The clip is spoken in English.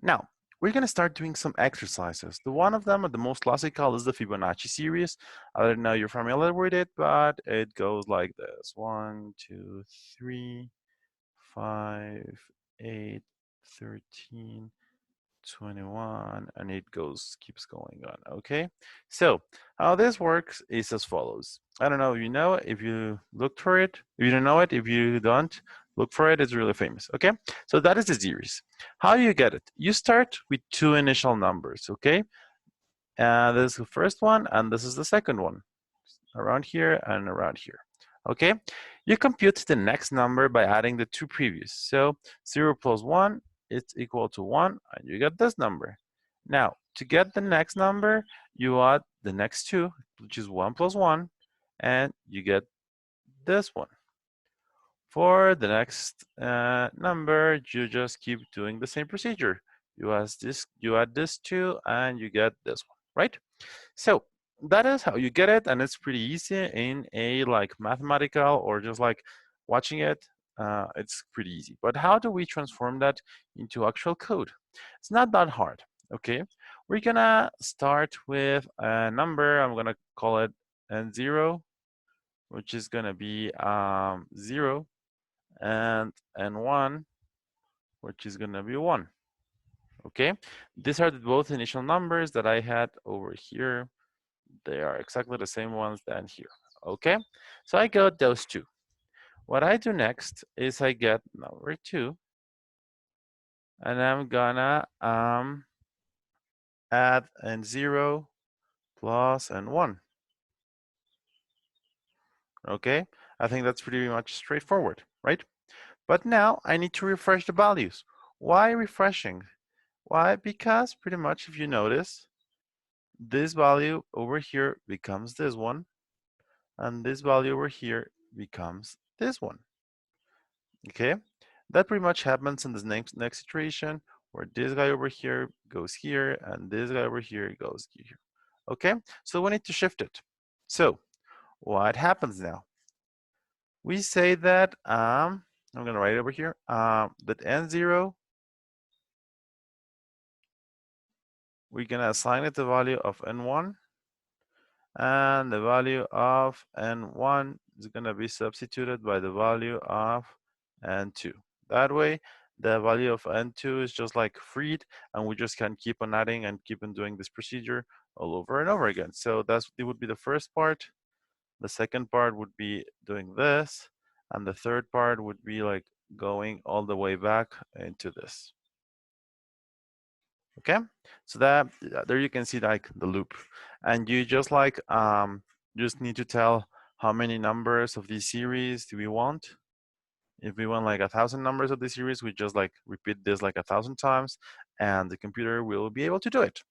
Now, we're going to start doing some exercises. The one of them, the most classical, is the Fibonacci series. I don't know if you're familiar with it, but it goes like this: 1, 2, 3, 5, 8, 13, 21, and it keeps going on. Okay, so how this works is as follows. I don't know if you know it, if you looked for it. If you don't know it, if you don't look for it, it's really famous. Okay, so that is the series. How you get it? You start with two initial numbers. Okay, this is the first one, and this is the second one, around here and around here. Okay, you compute the next number by adding the two previous. So 0 plus 1 is equal to 1, and you get this number. Now, to get the next number, you add the next two, which is 1 plus 1, and you get this one. For the next number, you just keep doing the same procedure. You add this two, and you get this one, right? So that is how you get it, and it's pretty easy in a like mathematical or just like watching it. It's pretty easy. But how do we transform that into actual code? It's not that hard. Okay, we're gonna start with a number. I'm gonna call it n0, which is gonna be 0, and n1, which is gonna be 1. Okay, these are both initial numbers that I had over here. They are exactly the same ones than here. Okay, so I got those two. What I do next is I get number 2, and I'm gonna add n0 plus n1. Okay, I think that's pretty much straightforward, right? But now I need to refresh the values. Why refreshing? Why? Because pretty much if you notice, this value over here becomes this one, and this value over here becomes this one. Okay, that pretty much happens in this next iteration where this guy over here goes here and this guy over here goes here. Okay, so we need to shift it. So what happens now? We say that I'm gonna write it over here that n0, we're gonna assign it the value of n1, and the value of n1 is gonna be substituted by the value of n2. That way, the value of n2 is just like freed, and we just can keep on adding and keep on doing this procedure all over and over again. So it would be the first part. The second part would be doing this, and the third part would be like going all the way back into this. Okay, so that there you can see like the loop, and you just like just need to tell how many numbers of this series do we want. If we want like 1,000 numbers of the series, we just like repeat this like 1,000 times, and the computer will be able to do it.